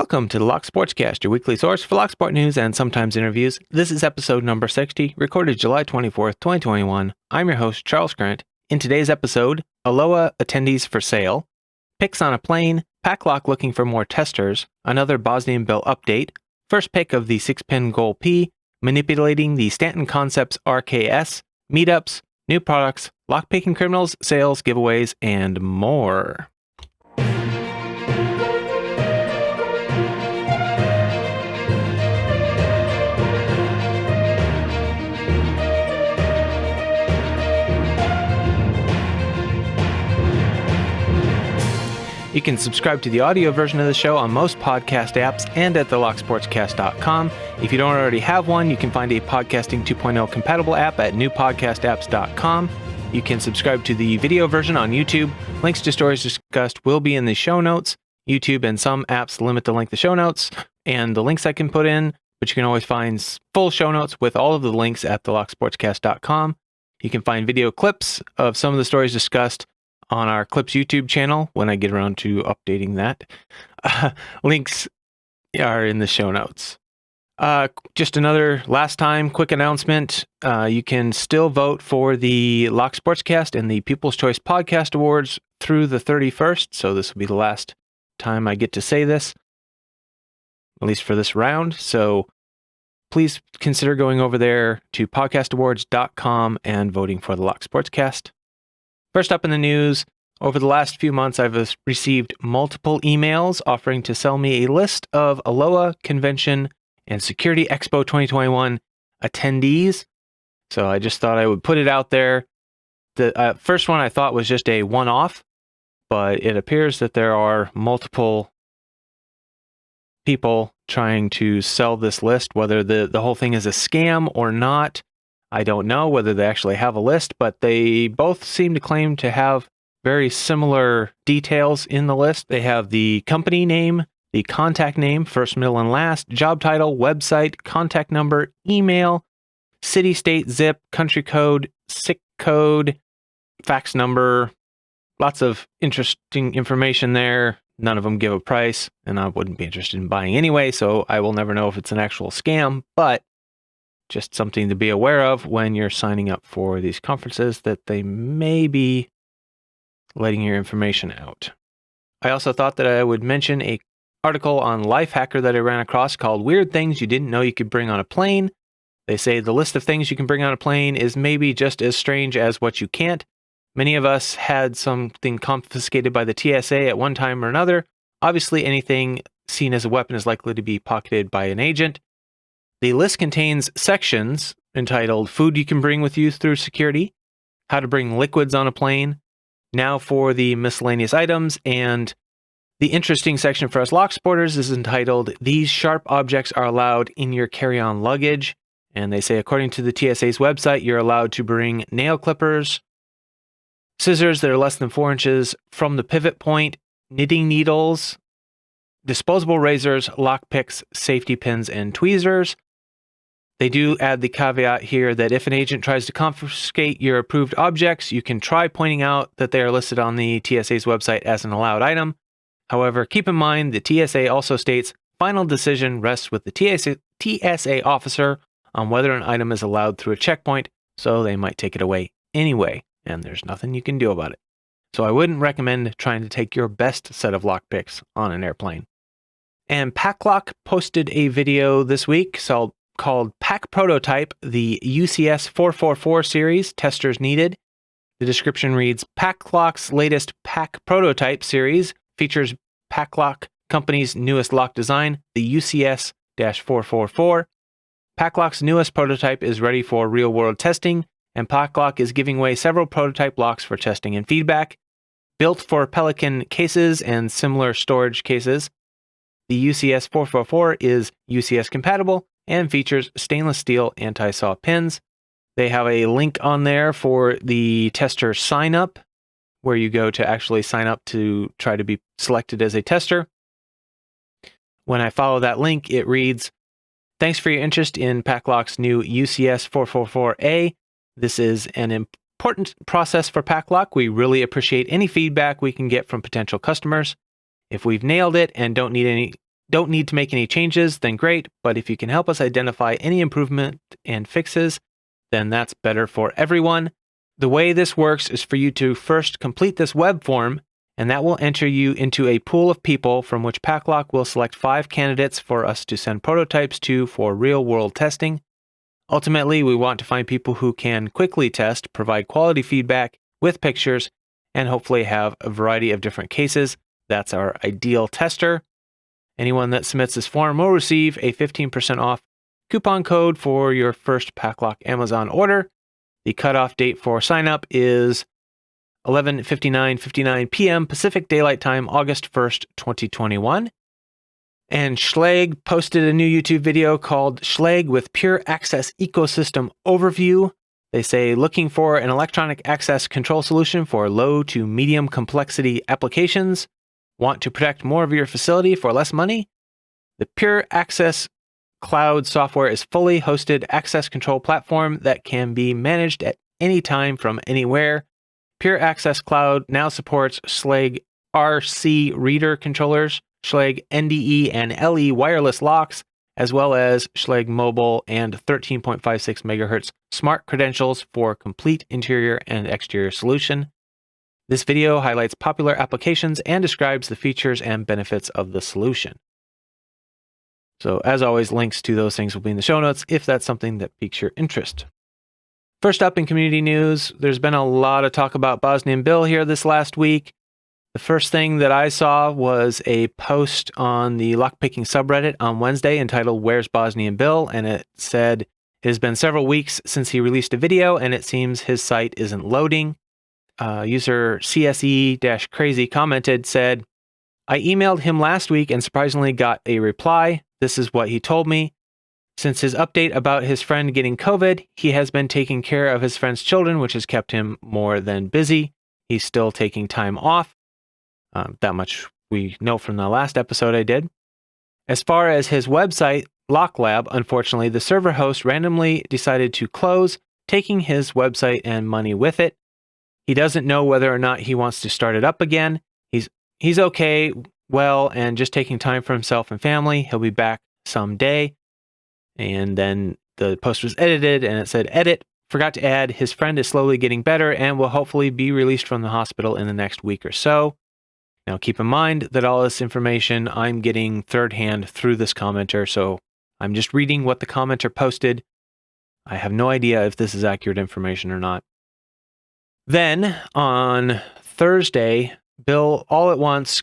Welcome to the Lock Sportscast, your weekly source for Lock Sport news and sometimes interviews. This is episode number 60, recorded July 24th, 2021. I'm your host, Charles Grant. In today's episode, ALOA Attendees for Sale, Picks on a Plane, PACLOCK looking for more testers, another Bosnianbill update, first pick of the 6-pin Goal P, manipulating the Stanton Concepts RKS, Meetups, new products, Lockpicking Criminals, sales, giveaways, and more. You can subscribe to the audio version of the show on most podcast apps and at the locksportscast.com. If you don't already have one, you can find a Podcasting 2.0 compatible app at newpodcastapps.com. You can subscribe to the video version on YouTube. Links to stories discussed will be in the show notes. YouTube and some apps limit the length of show notes and the links I can put in, but you can always find full show notes with all of the links at the locksportscast.com. You can find video clips of some of the stories discussed on our Clips YouTube channel when I get around to updating that. Links are in the show notes. Just another last time quick announcement. You can still vote for the Lock Sportscast and the People's Choice Podcast Awards through the 31st. So this will be the last time I get to say this, at least for this round. So please consider going over there to podcastawards.com and voting for the Lock Sportscast. First up in the news, over the last few months, I've received multiple emails offering to sell me a list of ALOA Convention and Security Expo 2021 attendees. So I just thought I would put it out there. The first one I thought was just a one-off, but it appears that there are multiple people trying to sell this list. Whether the whole thing is a scam or not, I don't know. Whether they actually have a list, but they both seem to claim to have very similar details in the list. They have the company name, the contact name, first, middle, and last, job title, website, contact number, email, city, state, zip, country code, SIC code, fax number. Lots of interesting information there. None of them give a price, and I wouldn't be interested in buying anyway, so I will never know if it's an actual scam, but just something to be aware of when you're signing up for these conferences, that they may be letting your information out. I also thought that I would mention an article on Lifehacker that I ran across called Weird Things You Didn't Know You Could Bring on a Plane. They say the list of things you can bring on a plane is maybe just as strange as what you can't. Many of us had something confiscated by the TSA at one time or another. Obviously, anything seen as a weapon is likely to be pocketed by an agent. The list contains sections entitled Food You Can Bring With You Through Security, How to Bring Liquids on a Plane, Now for the Miscellaneous Items, and the interesting section for us lock sporters is entitled These Sharp Objects Are Allowed in Your Carry-On Luggage. And they say, according to the TSA's website, you're allowed to bring nail clippers, scissors that are less than 4 inches from the pivot point, knitting needles, disposable razors, lock picks, safety pins, and tweezers. They do add the caveat here that if an agent tries to confiscate your approved objects, you can try pointing out that they are listed on the TSA's website as an allowed item. However, keep in mind the TSA also states final decision rests with the TSA officer on whether an item is allowed through a checkpoint, so they might take it away anyway, and there's nothing you can do about it. So I wouldn't recommend trying to take your best set of lock picks on an airplane. And PACLOCK posted a video this week called Pack Prototype, the UCS 444 series, Testers Needed. The description reads, PACLOCK's latest Pack Prototype series features PACLOCK company's newest lock design, the UCS-444. PACLOCK's newest prototype is ready for real-world testing, and PACLOCK is giving away several prototype locks for testing and feedback. Built for Pelican cases and similar storage cases, the UCS-444 is UCS compatible and features stainless steel anti-saw pins. They have a link on there for the tester sign up, where you go to actually sign up to try to be selected as a tester. When I follow that link, it reads, thanks for your interest in PACLOCK's new UCS 444A. This is an important process for PACLOCK. We really appreciate any feedback we can get from potential customers. If we've nailed it and don't need any don't need to make any changes, then great. But if you can help us identify any improvement and fixes, then that's better for everyone. The way this works is for you to first complete this web form, and that will enter you into a pool of people from which PACLOCK will select 5 candidates for us to send prototypes to for real-world testing. Ultimately, we want to find people who can quickly test, provide quality feedback with pictures, and hopefully have a variety of different cases. That's our ideal tester. Anyone that submits this form will receive a 15% off coupon code for your first PACLOCK Amazon order. The cutoff date for signup is 11:59 p.m. Pacific Daylight Time, August 1st, 2021. And Schlage posted a new YouTube video called Schlage with Pure Access Ecosystem Overview. They say, looking for an electronic access control solution for low to medium complexity applications? Want to protect more of your facility for less money? The Pure Access Cloud software is fully hosted access control platform that can be managed at any time from anywhere. Pure Access Cloud now supports Schlage RC reader controllers, Schlage NDE and LE wireless locks, as well as Schlage mobile and 13.56 MHz smart credentials for complete interior and exterior solution. This video highlights popular applications and describes the features and benefits of the solution. So as always, links to those things will be in the show notes if that's something that piques your interest. First up in community news, there's been a lot of talk about Bosnianbill here this last week. The first thing that I saw was a post on the Lockpicking subreddit on Wednesday entitled Where's Bosnianbill? And it said, it has been several weeks since he released a video and it seems his site isn't loading. User CSE-crazy commented, said, I emailed him last week and surprisingly got a reply. This is what he told me. Since his update about his friend getting COVID, he has been taking care of his friend's children, which has kept him more than busy. He's still taking time off. That much we know from the last episode I did. As far as his website, LockLab, unfortunately, the server host randomly decided to close, taking his website and money with it. He doesn't know whether or not he wants to start it up again. He's okay, well, and just taking time for himself and family. He'll be back someday. And then the post was edited and it said, edit, forgot to add, his friend is slowly getting better and will hopefully be released from the hospital in the next week or so. Now keep in mind that all this information I'm getting third hand through this commenter, so I'm just reading what the commenter posted. I have no idea if this is accurate information or not. Then on Thursday, Bill all at once,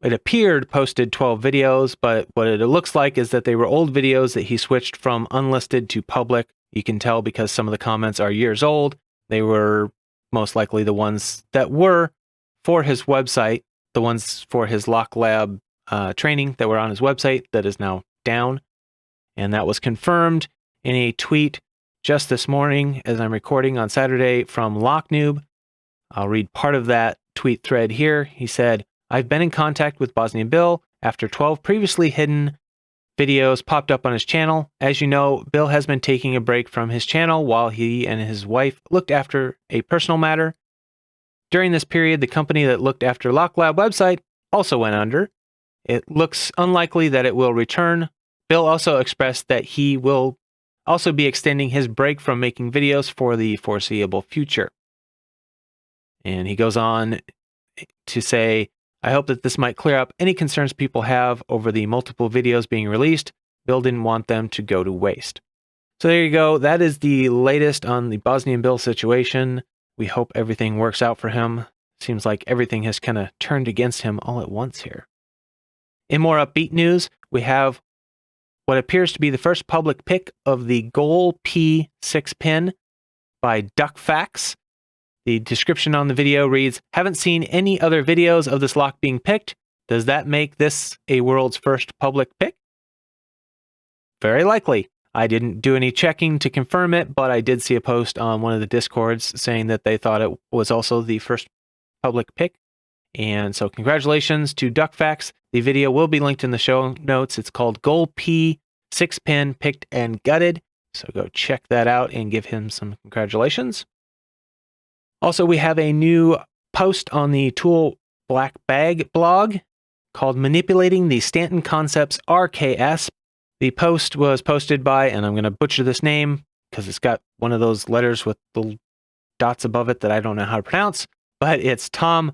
it appeared, posted 12 videos, but what it looks like is that they were old videos that he switched from unlisted to public. You can tell because some of the comments are years old. They were most likely the ones that were for his website, the ones for his Lock Lab training that were on his website that is now down. And that was confirmed in a tweet just this morning as I'm recording on Saturday from LockNoob. I'll read part of that tweet thread here. He said, I've been in contact with Bosnianbill after 12 previously hidden videos popped up on his channel. As you know, Bill has been taking a break from his channel while he and his wife looked after a personal matter. During this period, the company that looked after LockLab website also went under. It looks unlikely that it will return. Bill also expressed that he will also be extending his break from making videos for the foreseeable future. And he goes on to say, I hope that this might clear up any concerns people have over the multiple videos being released. Bill didn't want them to go to waste. So there you go. That is the latest on the Bosnianbill situation. We hope everything works out for him. Seems like everything has kind of turned against him all at once here. In more upbeat news, we have what appears to be the first public pick of the Goal P6 pin by DuckFacts. The description on the video reads, haven't seen any other videos of this lock being picked. Does that make this a world's first public pick? Very likely. I didn't do any checking to confirm it, but I did see a post on one of the Discords saying that they thought it was also the first public pick. And so congratulations to DuckFacts. The video will be linked in the show notes. It's called Goal P6 pin picked and gutted. So go check that out and give him some congratulations. Also, we have a new post on the Tool Black Bag blog called Manipulating the Stanton Concepts RKS. The post was posted by, and I'm going to butcher this name because it's got one of those letters with the dots above it that I don't know how to pronounce, but it's Tom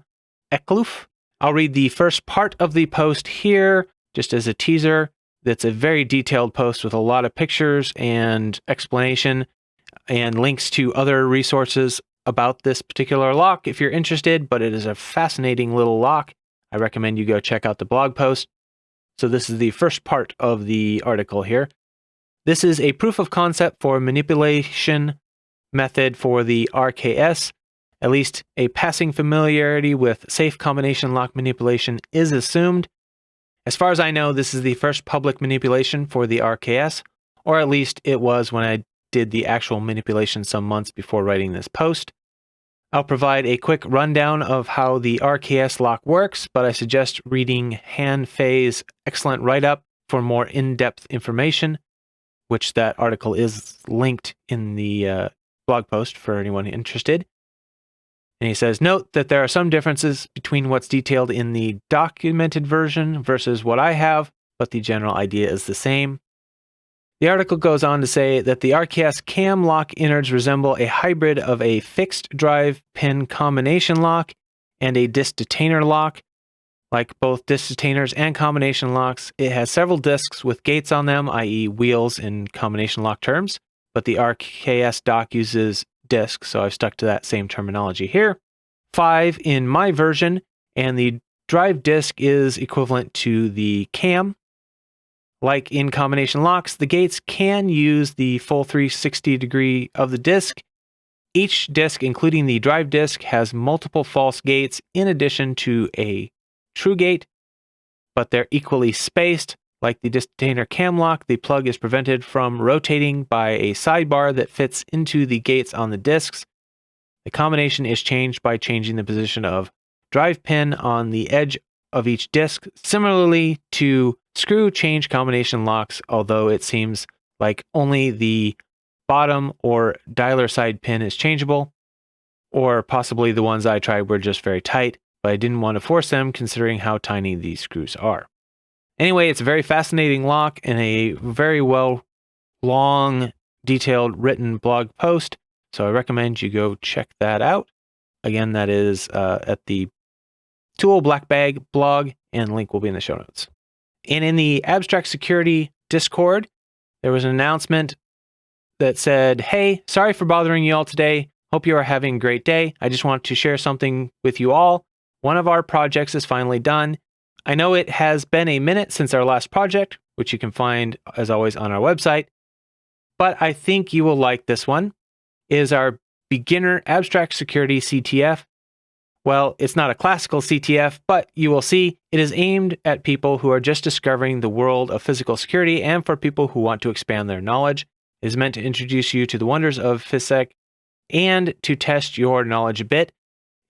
Ekloof. I'll read the first part of the post here just as a teaser. It's a very detailed post with a lot of pictures and explanation and links to other resources about this particular lock if you're interested, but it is a fascinating little lock. I recommend you go check out the blog post. So this is the first part of the article here. This is a proof of concept for manipulation method for the RKS. At least a passing familiarity with safe combination lock manipulation is assumed. As far as I know, this is the first public manipulation for the RKS, or at least it was when I did the actual manipulation some months before writing this post. I'll provide a quick rundown of how the RKS lock works, but I suggest reading Han Fei's excellent write-up for more in-depth information, which that article is linked in the blog post for anyone interested. And he says, note that there are some differences between what's detailed in the documented version versus what I have, but the general idea is the same. The article goes on to say that the RKS cam lock innards resemble a hybrid of a fixed drive pin combination lock and a disc detainer lock. Like both disc detainers and combination locks, it has several discs with gates on them, i.e. wheels in combination lock terms, but the RKS dock uses discs, so I've stuck to that same terminology here. 5 in my version, and the drive disc is equivalent to the cam. Like in combination locks, the gates can use the full 360 degree of the disc. Each disc, including the drive disc, has multiple false gates in addition to a true gate, but they're equally spaced. Like the disc detainer cam lock, the plug is prevented from rotating by a sidebar that fits into the gates on the discs. The combination is changed by changing the position of drive pin on the edge of each disc, similarly to screw change combination locks, although it seems like only the bottom or dialer side pin is changeable, or possibly the ones I tried were just very tight, but I didn't want to force them considering how tiny these screws are. Anyway, it's a very fascinating lock and a very long, detailed written blog post, so I recommend you go check that out. Again, that is at the Tool Black Bag blog, and link will be in the show notes. And in the Abstract Security Discord, there was an announcement that said, hey, sorry for bothering you all today. Hope you are having a great day. I just want to share something with you all. One of our projects is finally done. I know it has been a minute since our last project, which you can find, as always, on our website, but I think you will like this one. It is our Beginner Abstract Security CTF. Well, it's not a classical CTF, but you will see it is aimed at people who are just discovering the world of physical security and for people who want to expand their knowledge. It is meant to introduce you to the wonders of PhysSec and to test your knowledge a bit.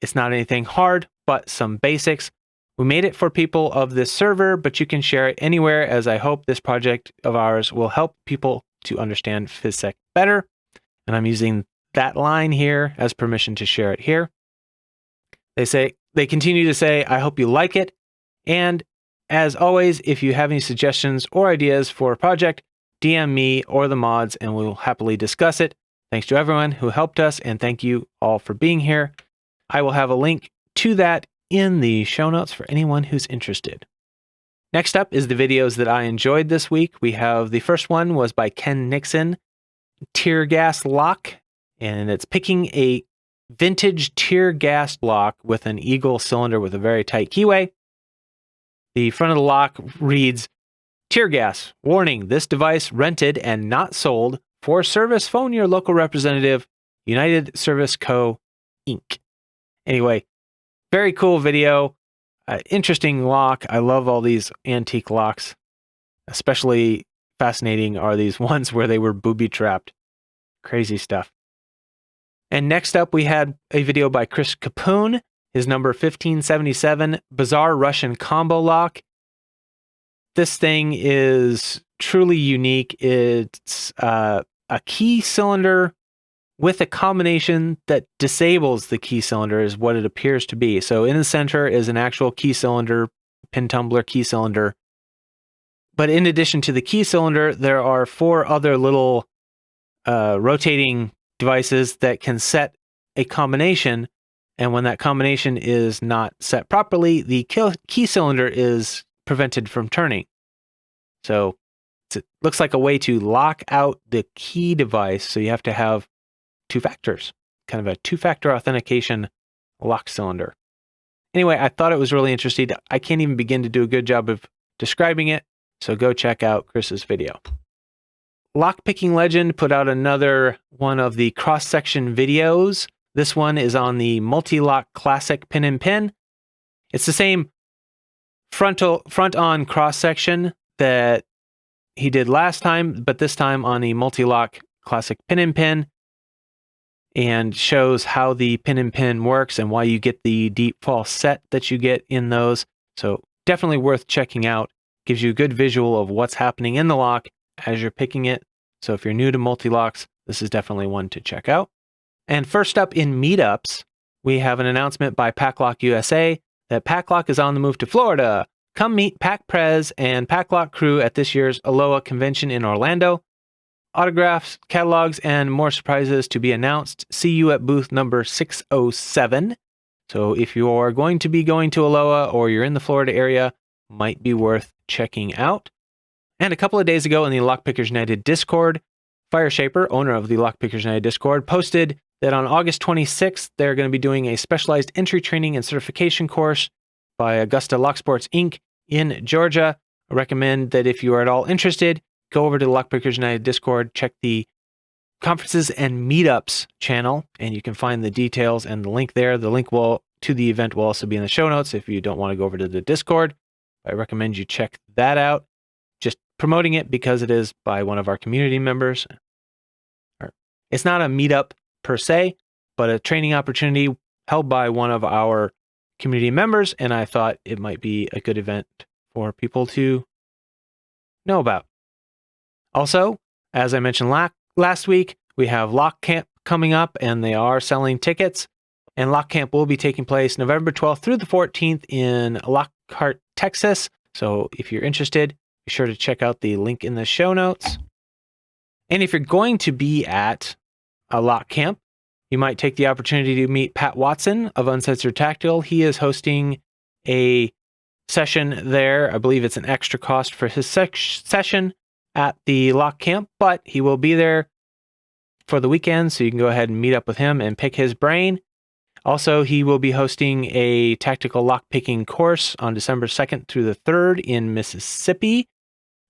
It's not anything hard, but some basics. We made it for people of this server, but you can share it anywhere, as I hope this project of ours will help people to understand PhysSec better. And I'm using that line here as permission to share it here. They continue to say, I hope you like it. And as always, if you have any suggestions or ideas for a project, DM me or the mods and we'll happily discuss it. Thanks to everyone who helped us, and thank you all for being here. I will have a link to that in the show notes for anyone who's interested. Next up is the videos that I enjoyed this week. We have the first one was by Ken Nixon, Tear Gas Lock, and it's picking a vintage tear gas lock with an eagle cylinder with a very tight keyway. The front of the lock reads, tear gas, warning, this device rented and not sold. For service, phone your local representative, United Service Co. Inc. Anyway, very cool video. Interesting lock. I love all these antique locks. Especially fascinating are these ones where they were booby-trapped. Crazy stuff. And next up, we had a video by Chris Capoon, his number 1577, Bizarre Russian Combo Lock. This thing is truly unique. It's a key cylinder with a combination that disables the key cylinder is what it appears to be. So in the center is an actual key cylinder pin tumbler, key cylinder. But in addition to the key cylinder, there are 4 other little rotating devices that can set a combination. And when that combination is not set properly, the key cylinder is prevented from turning. So it looks like a way to lock out the key device. So you have to have 2 factors, kind of a 2-factor authentication lock cylinder. Anyway, I thought it was really interesting. I can't even begin to do a good job of describing it. So go check out Chris's video. Lockpicking Legend put out another one of the cross-section videos. This one is on the Mul-T-Lock Classic Pin and Pin. It's the same front-on cross-section that he did last time, but this time on the Mul-T-Lock Classic Pin and Pin, and shows how the pin and pin works and why you get the deep false set that you get in those. So definitely worth checking out. Gives you a good visual of what's happening in the lock as you're picking it. So if you're new to multi-locks, this is definitely one to check out. And first up in Meetups, we have an announcement by PACLOCK USA that PACLOCK is on the move to Florida. Come meet Pac Prez and PACLOCK crew at this year's ALOA convention in Orlando. Autographs, catalogs, and more surprises to be announced. See you at booth number 607. So if you are going to be going to ALOA or you're in the Florida area, might be worth checking out. And a couple of days ago in the Lockpickers United Discord, Fireshaper, owner of the Lockpickers United Discord, posted that on August 26th, they're going to be doing a specialized entry training and certification course by Augusta Lock Sports Inc. in Georgia. I recommend that if you are at all interested, go over to the Lockpickers United Discord, check the conferences and meetups channel, and you can find the details and the link there. The link to the event will also be in the show notes if you don't want to go over to the Discord. I recommend you check that out. Just promoting it because it is by one of our community members. It's not a meetup per se, but a training opportunity held by one of our community members, and I thought it might be a good event for people to know about. Also, as I mentioned last week, we have Lock Camp coming up, and they are selling tickets. And Lock Camp will be taking place November 12th through the 14th in Lockhart, Texas. So if you're interested, be sure to check out the link in the show notes. And if you're going to be at a Lock Camp, you might take the opportunity to meet Pat Watson of Uncensored Tactical. He is hosting a session there. I believe it's an extra cost for his session at the Lock Camp, but he will be there for the weekend, so you can go ahead and meet up with him and pick his brain. Also, he will be hosting a tactical lockpicking course on December 2nd through the 3rd in Mississippi.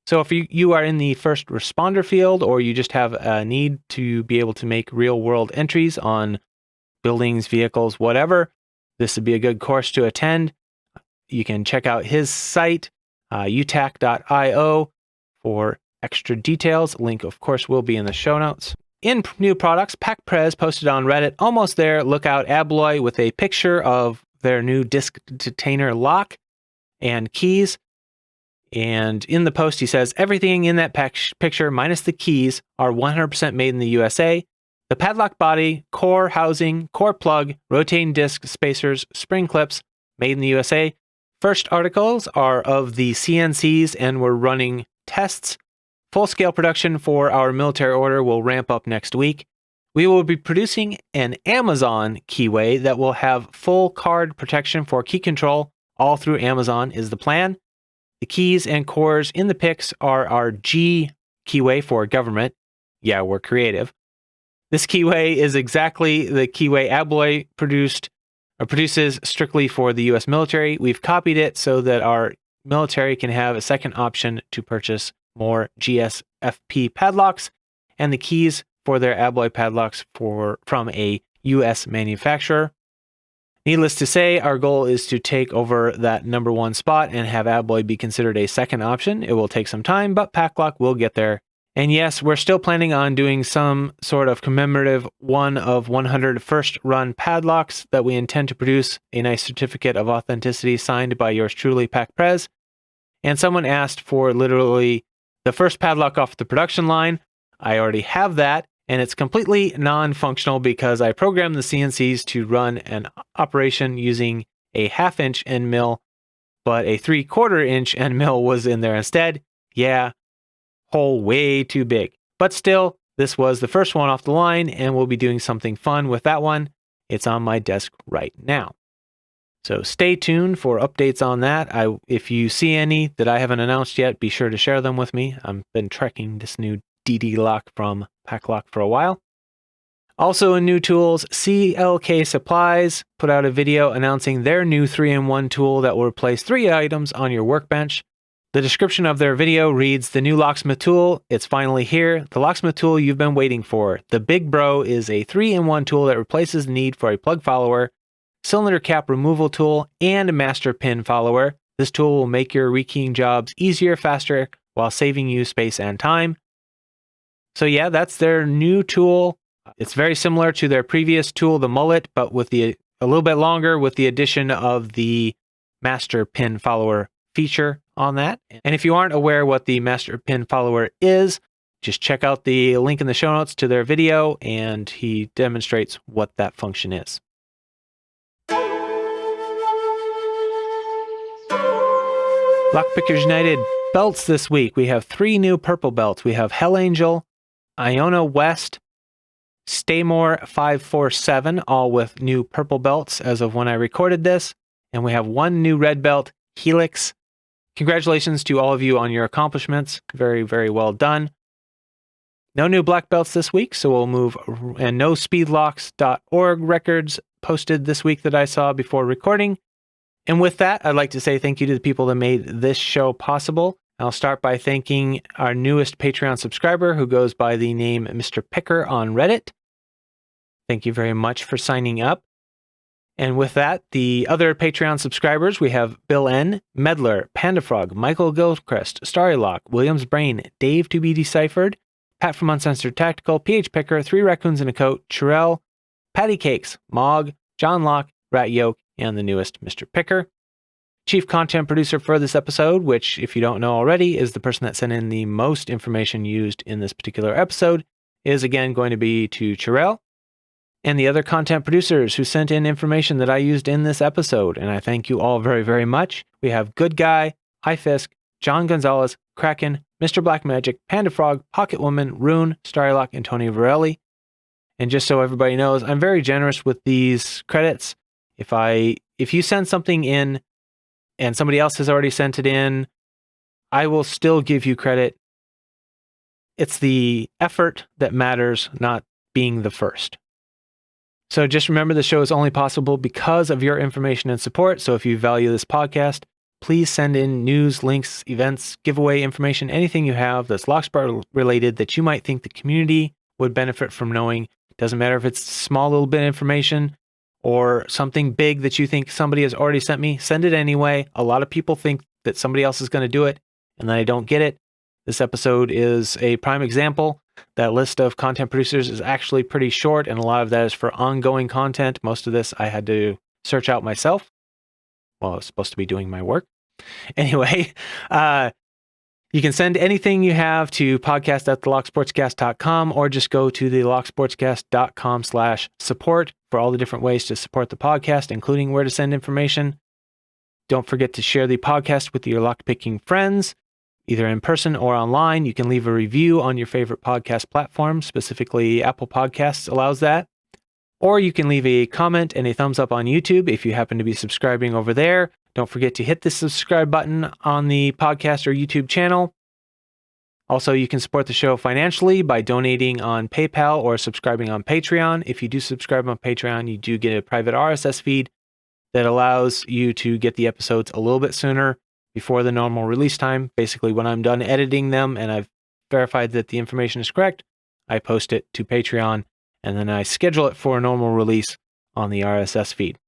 So if you are in the first responder field, or you just have a need to be able to make real-world entries on buildings, vehicles, whatever, this would be a good course to attend. You can check out his site, utac.io, for extra details. Link, of course, will be in the show notes. In new products, Pac Prez posted on Reddit, almost there, look out Abloy, with a picture of their new disc detainer lock and keys. And in the post, he says, everything in that picture, minus the keys, are 100% made in the USA. The padlock body, core housing, core plug, rotating disc spacers, spring clips, made in the USA. First articles are of the CNCs, and we're running tests. Full-scale production for our military order will ramp up next week. We will be producing an Amazon keyway that will have full card protection for key control all through Amazon is the plan. The keys and cores in the pics are our G keyway for government. Yeah, we're creative. This keyway is exactly the keyway Abloy produces strictly for the U.S. military. We've copied it so that our military can have a second option to purchase more GSFP padlocks and the keys for their Abloy padlocks from a U.S. manufacturer. Needless to say, our goal is to take over that number one spot and have Abloy be considered a second option. It will take some time, but PACLOCK will get there. And yes, we're still planning on doing some sort of commemorative 1 of 100 first run padlocks that we intend to produce a nice certificate of authenticity signed by yours truly, Pac Prez. And someone asked for literally the first padlock off the production line. I already have that, and it's completely non-functional because I programmed the CNCs to run an operation using a 1/2-inch end mill but a 3/4 inch end mill was in there instead. Yeah, hole way too big. But still, this was the first one off the line, and we'll be doing something fun with that one. It's on my desk right now. So stay tuned for updates on that. If you see any that I haven't announced yet, be sure to share them with me. I've been trekking this new DD lock from PACLOCK for a while. Also in new tools, CLK Supplies put out a video announcing their new 3-in-1 tool that will replace 3 items on your workbench. The description of their video reads, "The new Locksmith tool, it's finally here. The Locksmith tool you've been waiting for. The Big Bro is a 3-in-1 tool that replaces the need for a plug follower, cylinder cap removal tool, and a master pin follower. This tool will make your rekeying jobs easier, faster, while saving you space and time." So yeah, that's their new tool. It's very similar to their previous tool, the Mullet, but with a little bit longer with the addition of the master pin follower feature on that. And if you aren't aware what the master pin follower is, just check out the link in the show notes to their video, and he demonstrates what that function is. Lockpickers United belts this week. We have 3 new purple belts. We have Hell Angel, Iona West, Staymore 547, all with new purple belts as of when I recorded this. And we have 1 new red belt, Helix. Congratulations to all of you on your accomplishments. Very, very well done. No new black belts this week, so we'll move, and no speedlocks.org records posted this week that I saw before recording. And with that, I'd like to say thank you to the people that made this show possible. I'll start by thanking our newest Patreon subscriber who goes by the name Mr. Picker on Reddit. Thank you very much for signing up. And with that, the other Patreon subscribers, we have BillN, Medler, Panda-Frog, Michael Gilchrist, Starrylock, Williams Brain, Dave to be Deciphered, Pat from Uncensored Tactical, PH Picker, 3 Raccoons in a Coat, Chirel, Patty Cakes, Mog, John Locke, Rat Yoke, and the newest Mr. Picker. Chief content producer for this episode, which, if you don't know already, is the person that sent in the most information used in this particular episode, is again going to be to Chirel. And the other content producers who sent in information that I used in this episode, and I thank you all very, very much. We have Good Guy, iFisk, John Gonzalez, kraKen, Mr. Black Magic, Panda-Frog, Pocket Woman, Roon, Starrylock, and Tony Varelli. And just so everybody knows, I'm very generous with these credits. If you send something in and somebody else has already sent it in, I will still give you credit. It's the effort that matters, not being the first. So just remember, the show is only possible because of your information and support. So if you value this podcast, please send in news, links, events, giveaway information, anything you have that's Locksport related that you might think the community would benefit from knowing. Doesn't matter if it's small little bit of information or something big that you think somebody has already sent me, send it anyway. A lot of people think that somebody else is going to do it and then I don't get it. This episode is a prime example. That list of content producers is actually pretty short, and a lot of that is for ongoing content. Most of this I had to search out myself while I was supposed to be doing my work. Anyway, you can send anything you have to podcast@thelocksportscast.com, or just go to the locksportscast.com/support for all the different ways to support the podcast, including where to send information. Don't forget to share the podcast with your lockpicking friends, either in person or online. You can leave a review on your favorite podcast platform, specifically Apple Podcasts allows that. Or you can leave a comment and a thumbs up on YouTube if you happen to be subscribing over there. Don't forget to hit the subscribe button on the podcast or YouTube channel. Also, you can support the show financially by donating on PayPal or subscribing on Patreon. If you do subscribe on Patreon, you do get a private RSS feed that allows you to get the episodes a little bit sooner before the normal release time. Basically, when I'm done editing them and I've verified that the information is correct, I post it to Patreon and then I schedule it for a normal release on the RSS feed.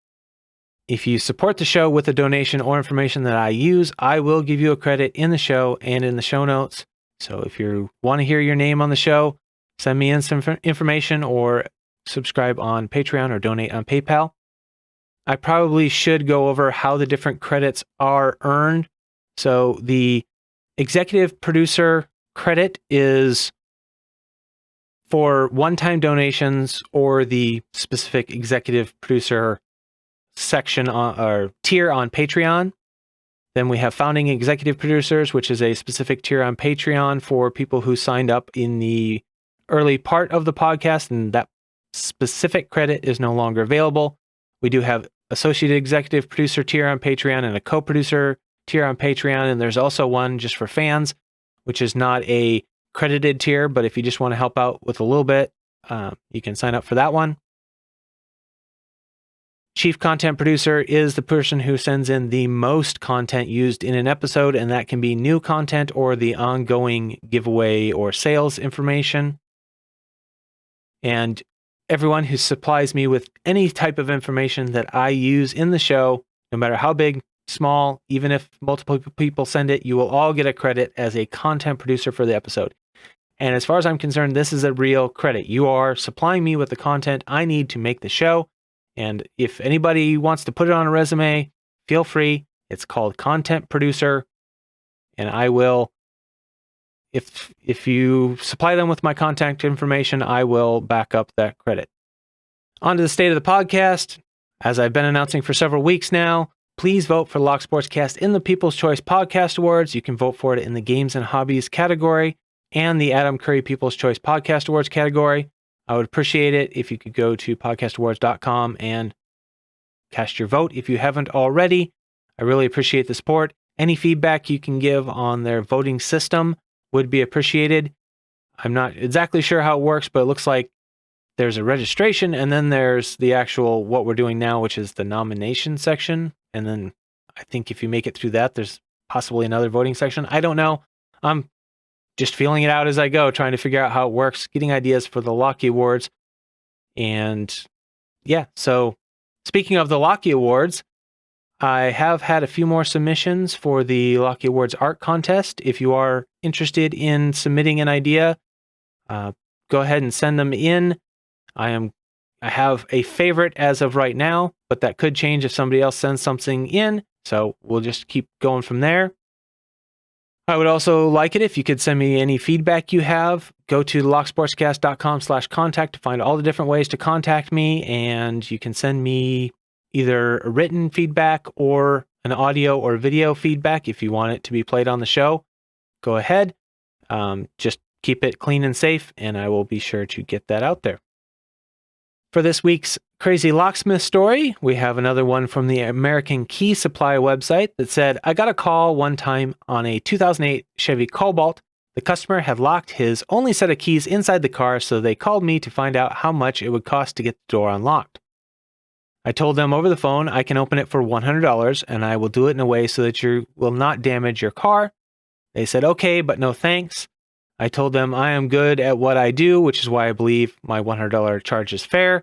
If you support the show with a donation or information that I use, I will give you a credit in the show and in the show notes. So if you want to hear your name on the show, send me in some information or subscribe on Patreon or donate on PayPal. I probably should go over how the different credits are earned. So the executive producer credit is for one-time donations or the specific executive producer section or tier on Patreon. Then we have founding executive producers, which is a specific tier on Patreon for people who signed up in the early part of the podcast, and that specific credit is no longer available. We do have associate executive producer tier on Patreon and a co-producer tier on Patreon, and there's also one just for fans, which is not a credited tier, but if you just want to help out with a little bit, you can sign up for that one. Chief content producer is the person who sends in the most content used in an episode, and that can be new content or the ongoing giveaway or sales information. And everyone who supplies me with any type of information that I use in the show, no matter how big, small, even if multiple people send it, you will all get a credit as a content producer for the episode. And as far as I'm concerned, this is a real credit. You are supplying me with the content I need to make the show. And if anybody wants to put it on a resume, feel free. It's called content producer. And I will, if you supply them with my contact information, I will back up that credit. On to the state of the podcast. As I've been announcing for several weeks now, please vote for Lock Sportscast in the People's Choice Podcast Awards. You can vote for it in the Games and Hobbies category and the Adam Curry People's Choice Podcast Awards category. I would appreciate it if you could go to podcastawards.com and cast your vote if you haven't already. I really appreciate the support. Any feedback you can give on their voting system would be appreciated. I'm not exactly sure how it works, but it looks like there's a registration and then there's the actual what we're doing now, which is the nomination section. And then I think if you make it through that, there's possibly another voting section. I don't know. I'm just feeling it out as I go, trying to figure out how it works, getting ideas for the Locky Awards. And yeah, so speaking of the Locky Awards, I have had a few more submissions for the Locky Awards art contest. If you are interested in submitting an idea, go ahead and send them in. I have a favorite as of right now, but that could change if somebody else sends something in. So we'll just keep going from there. I would also like it if you could send me any feedback you have. Go to locksportscast.com/contact to find all the different ways to contact me, and you can send me either a written feedback or an audio or video feedback if you want it to be played on the show. Go ahead. Just keep it clean and safe, and I will be sure to get that out there. For this week's Crazy Locksmith story, we have another one from the American Key Supply website that said, I got a call one time on a 2008 Chevy Cobalt. The customer had locked his only set of keys inside the car, so they called me to find out how much it would cost to get the door unlocked. I told them over the phone I can open it for $100 and I will do it in a way so that you will not damage your car. They said, okay, but no thanks. I told them I am good at what I do, which is why I believe my $100 charge is fair.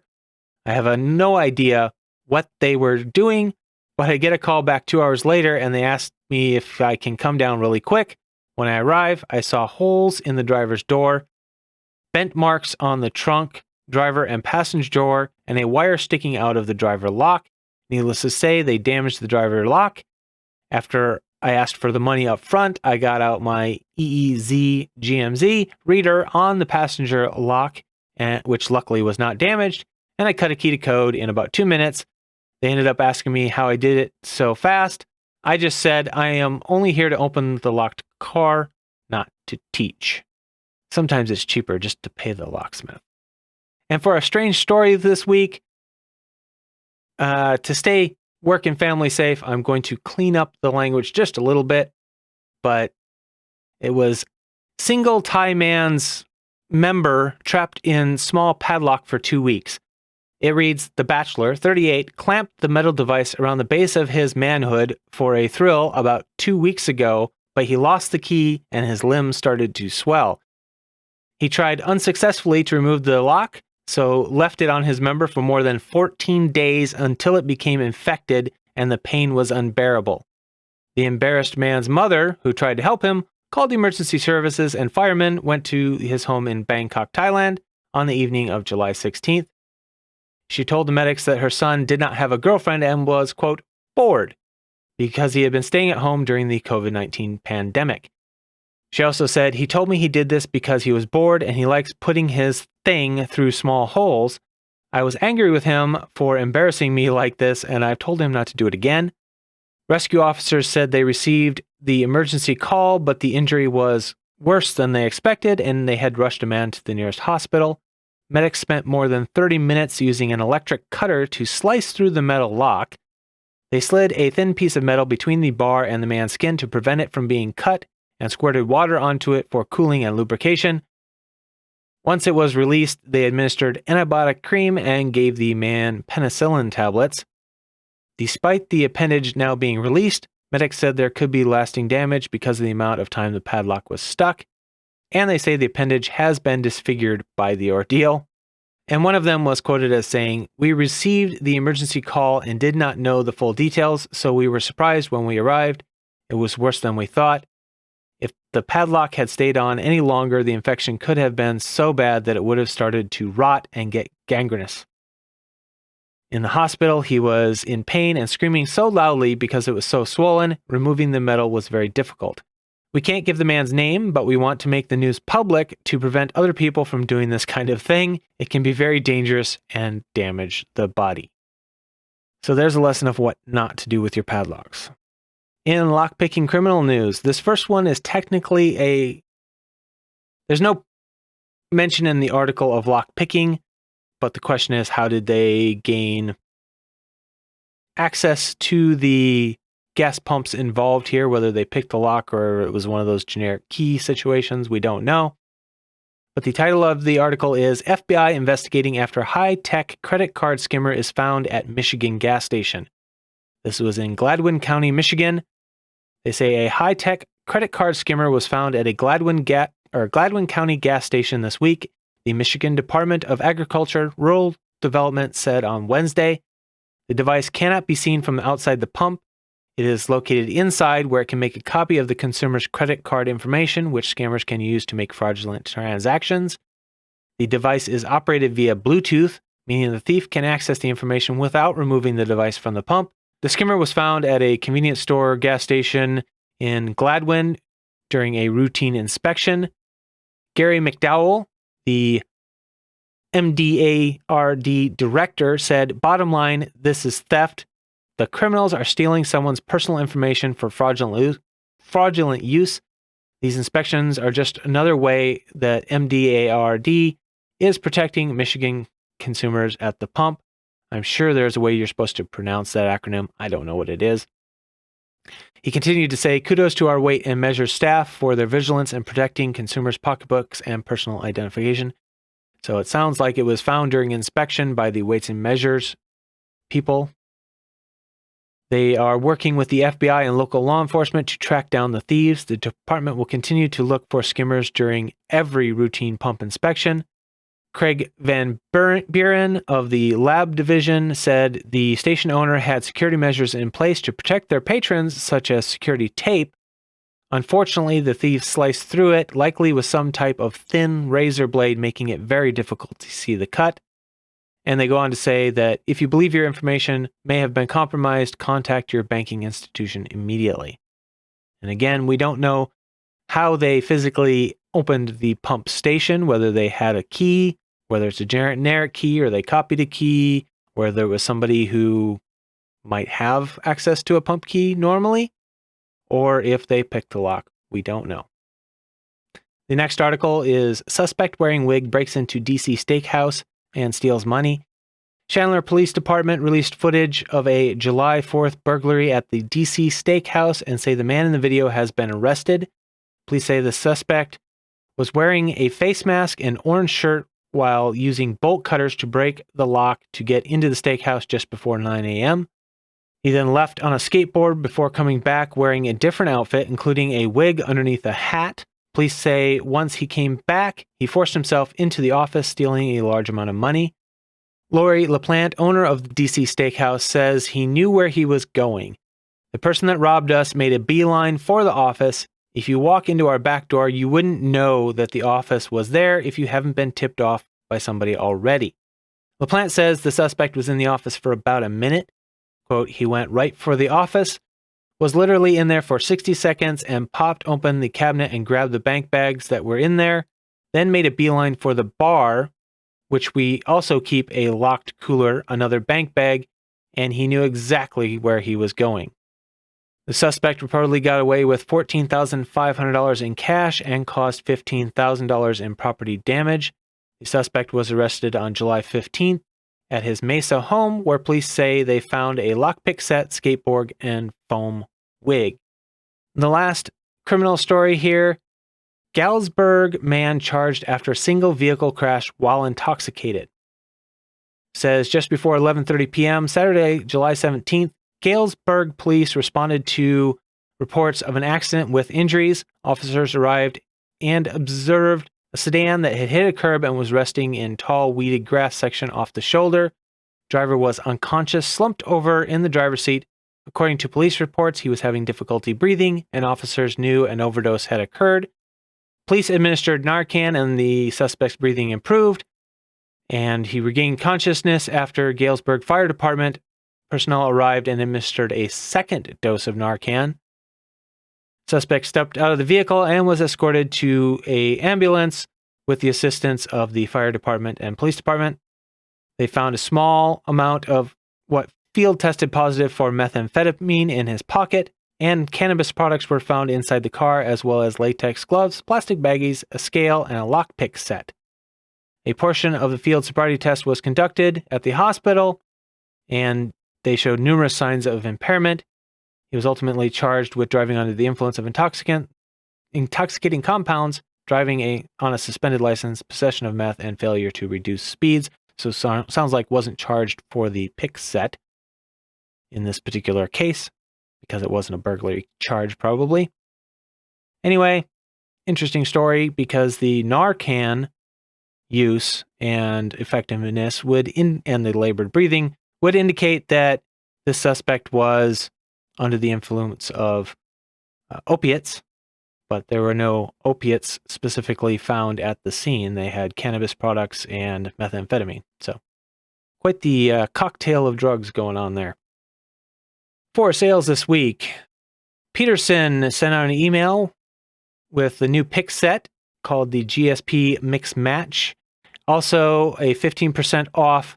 I have no idea what they were doing, but I get a call back 2 hours later and they asked me if I can come down really quick. When I arrive, I saw holes in the driver's door, bent marks on the trunk, driver and passenger door, and a wire sticking out of the driver lock. Needless to say, they damaged the driver lock. After I asked for the money up front, I got out my EEZ GMZ reader on the passenger lock, which luckily was not damaged, and I cut a key to code in about 2 minutes. They ended up asking me how I did it so fast. I just said, I am only here to open the locked car, not to teach. Sometimes it's cheaper just to pay the locksmith. And for a strange story this week, to stay work and family safe, I'm going to clean up the language just a little bit, but it was single Thai man's member trapped in small padlock for 2 weeks. It reads, the bachelor, 38, clamped the metal device around the base of his manhood for a thrill about 2 weeks ago, but he lost the key and his limbs started to swell. He tried unsuccessfully to remove the lock, so left it on his member for more than 14 days until it became infected and the pain was unbearable. The embarrassed man's mother, who tried to help him, called emergency services and firemen went to his home in Bangkok, Thailand on the evening of July 16th. She told the medics that her son did not have a girlfriend and was, quote, bored because he had been staying at home during the COVID-19 pandemic. She also said, he told me he did this because he was bored and he likes putting his thing through small holes. I was angry with him for embarrassing me like this and I've told him not to do it again. Rescue officers said they received the emergency call, but the injury was worse than they expected, and they had rushed a man to the nearest hospital. Medics spent more than 30 minutes using an electric cutter to slice through the metal lock. They slid a thin piece of metal between the bar and the man's skin to prevent it from being cut and squirted water onto it for cooling and lubrication. Once it was released, they administered antibiotic cream and gave the man penicillin tablets. Despite the appendage now being released, medics said there could be lasting damage because of the amount of time the padlock was stuck, and they say the appendage has been disfigured by the ordeal. And one of them was quoted as saying, "We received the emergency call and did not know the full details, so we were surprised when we arrived. It was worse than we thought. If the padlock had stayed on any longer, the infection could have been so bad that it would have started to rot and get gangrenous." In the hospital, he was in pain and screaming so loudly because it was so swollen, removing the metal was very difficult. "We can't give the man's name, but we want to make the news public to prevent other people from doing this kind of thing. It can be very dangerous and damage the body." So there's a lesson of what not to do with your padlocks. In lockpicking criminal news, this first one is technically there's no mention in the article of lockpicking, but the question is, how did they gain access to the gas pumps involved here? Whether they picked the lock or it was one of those generic key situations, we don't know. But the title of the article is FBI Investigating After High-Tech Credit Card Skimmer is Found at Michigan Gas Station. This was in Gladwin County, Michigan. They say a high-tech credit card skimmer was found at a Gladwin County gas station this week. The Michigan Department of Agriculture Rural Development said on Wednesday. The device cannot be seen from outside the pump. It is located inside, where it can make a copy of the consumer's credit card information, which scammers can use to make fraudulent transactions. The device is operated via Bluetooth, meaning the thief can access the information without removing the device from the pump. The skimmer was found at a convenience store gas station in Gladwin during a routine inspection. Gary McDowell, the MDARD director, said, "Bottom line, this is theft. The criminals are stealing someone's personal information for fraudulent use. These inspections are just another way that MDARD is protecting Michigan consumers at the pump. I'm sure there's a way you're supposed to pronounce that acronym. I don't know what it is." He continued to say, "Kudos to our weight and measure staff for their vigilance in protecting consumers' pocketbooks and personal identification." So it sounds like it was found during inspection by the weights and measures people. They are working with the FBI and local law enforcement to track down the thieves. The department will continue to look for skimmers during every routine pump inspection. Craig Van Buren of the lab division said the station owner had security measures in place to protect their patrons, such as security tape. Unfortunately, the thieves sliced through it, likely with some type of thin razor blade, making it very difficult to see the cut. And they go on to say that if you believe your information may have been compromised, contact your banking institution immediately. And again, we don't know how they physically opened the pump station, whether they had a key, whether it's a generic key or they copied a key, or there was somebody who might have access to a pump key normally, or if they picked the lock. We don't know. The next article is Suspect Wearing Wig Breaks into DC Steakhouse and Steals Money. Chandler Police Department released footage of a July 4th burglary at the DC Steakhouse and say the man in the video has been arrested. Police say the suspect was wearing a face mask and orange shirt while using bolt cutters to break the lock to get into the steakhouse just before 9 a.m. He then left on a skateboard before coming back wearing a different outfit, including a wig underneath a hat. Police say once he came back, he forced himself into the office, stealing a large amount of money. Lori LaPlante, owner of the DC Steakhouse, says he knew where he was going. "The person that robbed us made a beeline for the office. If you walk into our back door, you wouldn't know that the office was there if you haven't been tipped off by somebody already." LaPlante says the suspect was in the office for about a minute. Quote, "He went right for the office, was literally in there for 60 seconds and popped open the cabinet and grabbed the bank bags that were in there, then made a beeline for the bar, which we also keep a locked cooler, another bank bag, and he knew exactly where he was going." The suspect reportedly got away with $14,500 in cash and caused $15,000 in property damage. The suspect was arrested on July 15th at his Mesa home, where police say they found a lockpick set, skateboard, and foam wig. The last criminal story here, Galesburg man charged after single vehicle crash while intoxicated. Says just before 11:30 p.m. Saturday, July 17th, Galesburg police responded to reports of an accident with injuries. Officers arrived and observed a sedan that had hit a curb and was resting in tall weeded grass section off the shoulder. Driver was unconscious, slumped over in the driver's seat. According to police reports, he was having difficulty breathing, and officers knew an overdose had occurred. Police administered Narcan, and the suspect's breathing improved, and he regained consciousness after Galesburg Fire Department personnel arrived and administered a second dose of Narcan. Suspect stepped out of the vehicle and was escorted to an ambulance with the assistance of the fire department and police department. They found a small amount of what field tested positive for methamphetamine in his pocket, and cannabis products were found inside the car, as well as latex gloves, plastic baggies, a scale, and a lockpick set. A portion of the field sobriety test was conducted at the hospital, and they showed numerous signs of impairment. He was ultimately charged with driving under the influence of intoxicating compounds, driving on a suspended license, possession of meth, and failure to reduce speeds. So sounds like wasn't charged for the pick set in this particular case, because it wasn't a burglary charge probably. Anyway, interesting story, because the Narcan use and effectiveness and the labored breathing would indicate that the suspect was under the influence of opiates, but there were no opiates specifically found at the scene. They had cannabis products and methamphetamine. So quite the cocktail of drugs going on there. For sales this week, Peterson sent out an email with the new pick set called the GSP Mix Match. Also a 15% off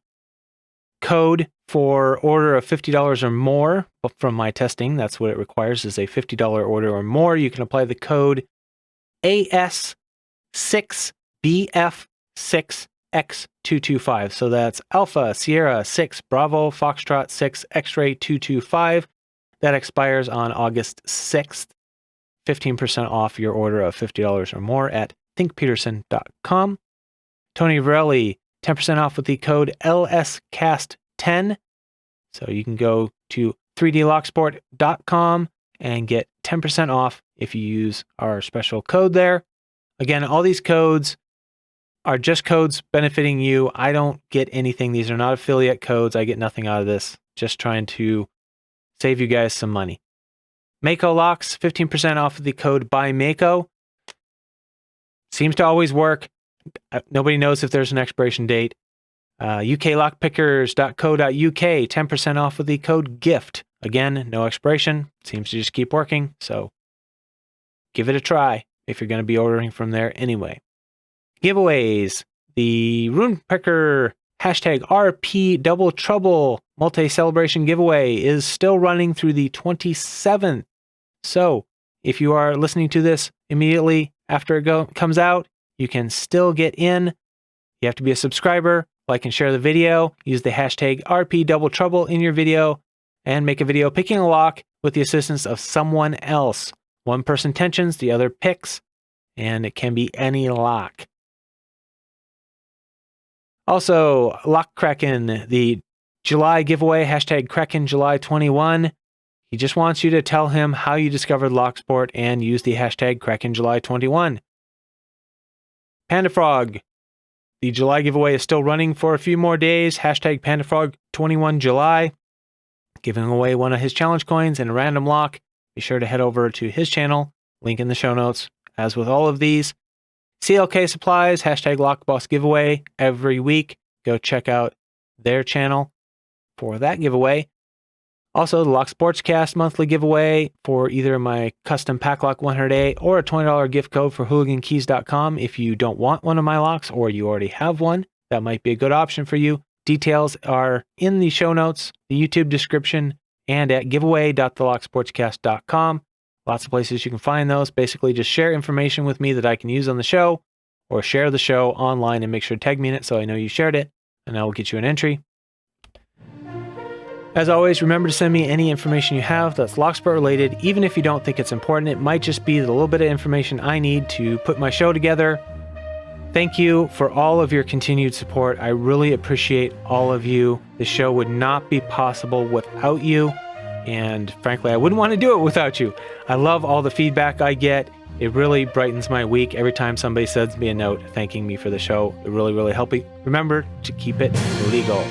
code for order of $50 or more. From my testing, that's what it requires, is a $50 order or more. You can apply the code AS6BF6X225. So that's Alpha Sierra 6 Bravo Foxtrot 6 X-Ray 225. That expires on August 6th. 15% off your order of $50 or more at thinkpeterson.com. Tony Varelli, 10% off with the code LSCast10. So you can go to 3dlocksport.com and get 10% off if you use our special code there. Again, all these codes are just codes benefiting you. I don't get anything. These are not affiliate codes. I get nothing out of this. Just trying to save you guys some money. Mako locks, 15% off of the code by Mako. Seems to always work. Nobody knows if there's an expiration date. uklockpickers.co.uk, 10% off with the code GIFT. Again, no expiration. Seems to just keep working. So give it a try if you're going to be ordering from there anyway. Giveaways. The RoonPicker hashtag RP Double Trouble multi-celebration giveaway is still running through the 27th. So if you are listening to this immediately after it comes out, you can still get in. You have to be a subscriber, like and share the video, use the hashtag RP Double Trouble in your video, and make a video picking a lock with the assistance of someone else. One person tensions, the other picks, and it can be any lock. Also, Lock kraKen, the July giveaway, hashtag kraKen July 21. He just wants you to tell him how you discovered Locksport and use the hashtag kraKen July 21. Panda-Frog, the July giveaway is still running for a few more days. Hashtag Panda-Frog 21 July. Giving away one of his challenge coins and a random lock. Be sure to head over to his channel. Link in the show notes. As with all of these, CLK Supplies, hashtag LockBoss giveaway every week. Go check out their channel for that giveaway. Also, the Lock Sportscast monthly giveaway for either my custom PACLOCK 100A or a $20 gift code for hooligankeys.com. If you don't want one of my locks or you already have one, that might be a good option for you. Details are in the show notes, the YouTube description, and at giveaway.thelocksportscast.com. Lots of places you can find those. Basically, just share information with me that I can use on the show, or share the show online and make sure to tag me in it so I know you shared it, and I will get you an entry. As always, remember to send me any information you have that's Locksport related, even if you don't think it's important. It might just be the little bit of information I need to put my show together. Thank you for all of your continued support. I really appreciate all of you. The show would not be possible without you, and frankly, I wouldn't want to do it without you. I love all the feedback I get. It really brightens my week every time somebody sends me a note thanking me for the show. It really, really helps me. Remember to keep it legal.